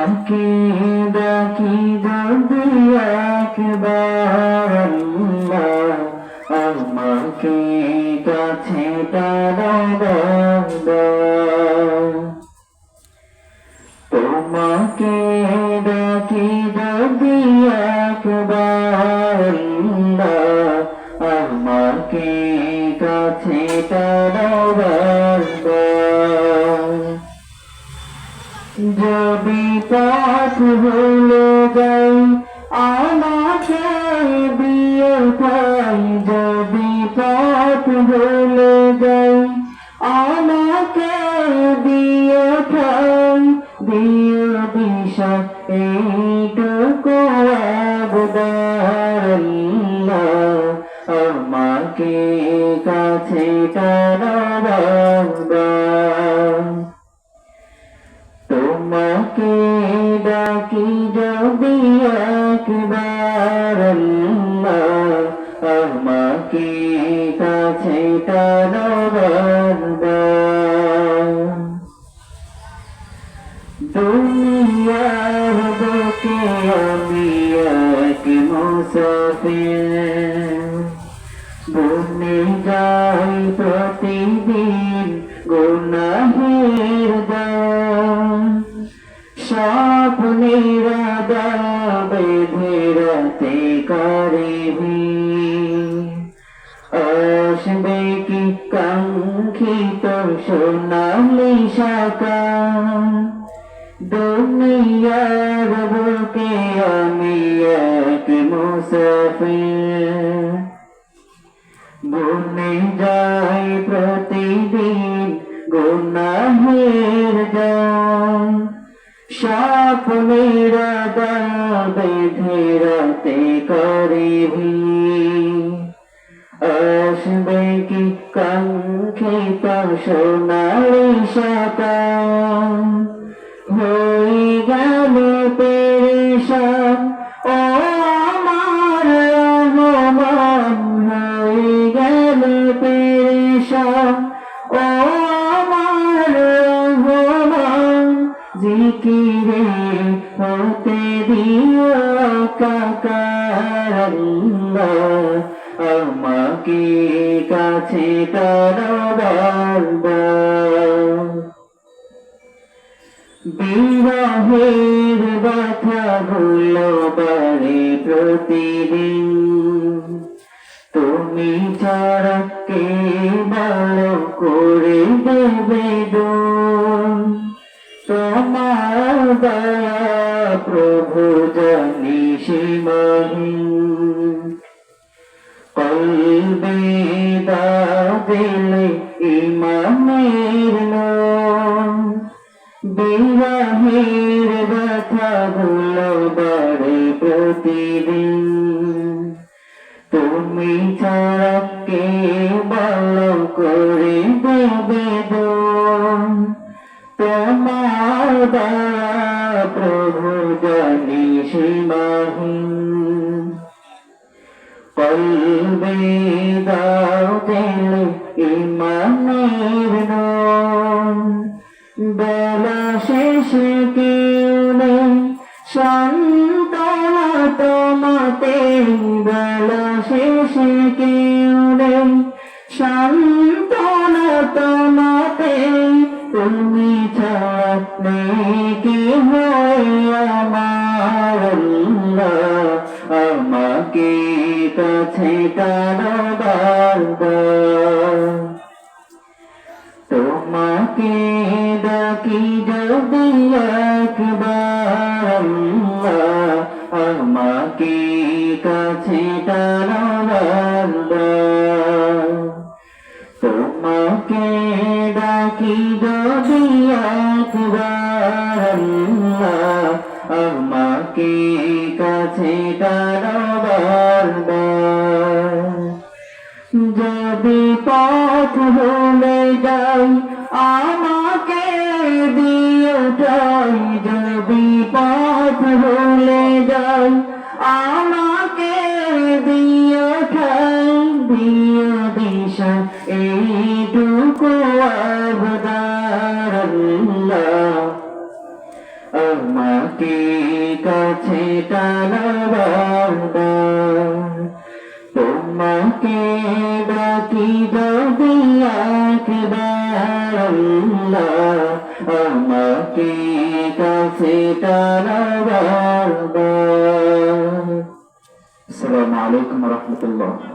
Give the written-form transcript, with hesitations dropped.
তোমাকে ডাকি যদি একবার আল্লাহ আমাকে কাছে টানো। তোমাকে ডাকি যদি একবার আল্লাহ আমাকে কাছে টানো। যদি পথ ভুলে যাই আমাকে দিয়ে ঠাই, যদি পথ ভুলে যাই আমাকে দিয়ে ঠাই, দিয়ে দিশা এইটুকু আবদার আল্লাহ আমাকে কাছে টানো। তোমাকে ডাকি যদি একবার আল্লাহ আমাকে কাছে টানো। দুনিয়ার বুকে আমি এক মুসাফির, বনে যাই প্রতিদিন গুনাহের দাম, স্বপ্নের আদা বেঁধে রাতে করিবি, আসবে কি কাঙ্ক্ষিত সোনালি সকাল। দুনিয়ার বুকে আমি এক মুসাফির, বনে যাই প্রতিদিন গুনাহের দাম, স্বপ্নের আদা বেঁধে রাতে করিবি, আসবে কি কাঙ্ক্ষিত সোনালি সকাল। হয়ে গেল পেরেশান ও আমার রহমান, হয়ে গেল পেরেশান ও আমার রহমান, জিকিরে হতে দিও একাকার আল্লাহ আমাকে কাছে টানো। বিরহের ব্যথা গুলো বাড়ে প্রতিদিন, তুমি ছাড়া কে ভালো করে দেবে দোন। তোমার দয়া প্রভু জানি সীমাহীন, কলবে দাও দিলে ইমানের নূর। বিরহের ব্যথা গুলো বাড়ে প্রতিদিন, তুমি ছাড়া কে ভালো করে দেবে দোন। তোমার দয়া প্রভু জানি সীমাহীন, কলবে দাও দিলে ইমানের নূর। বেলা শেষে কেউ নেই সান্ত্বনা তোমাতে, বেলা শেষে কেউ নেই সান্ত্বনা তোমাতে, তুমি ছাড়া নেই কি হয় আমার আল্লাহ আমাকে কাছে টানো। তোমাকে ডাকি যদি একবার আল্লাহ আমাকে কাছে টানো। তোমাকে ডাকি যদি একবার আল্লাহ আমাকে কাছে টানো। যদি পথ ভুলে যাই আমাকে দিও ঠাই, যদি পথ ভুলে যাই আমাকে দিও ঠাই, দিও দিশা এইটুকু আবদার আল্লাহ তোমাকে কাছে টানাবার তোমাকে ডাকি যদি একবার আল্লাহ আমাকে কাছে টানাবার। আসসালামু আলাইকুম ওয়া রাহমাতুল্লাহ।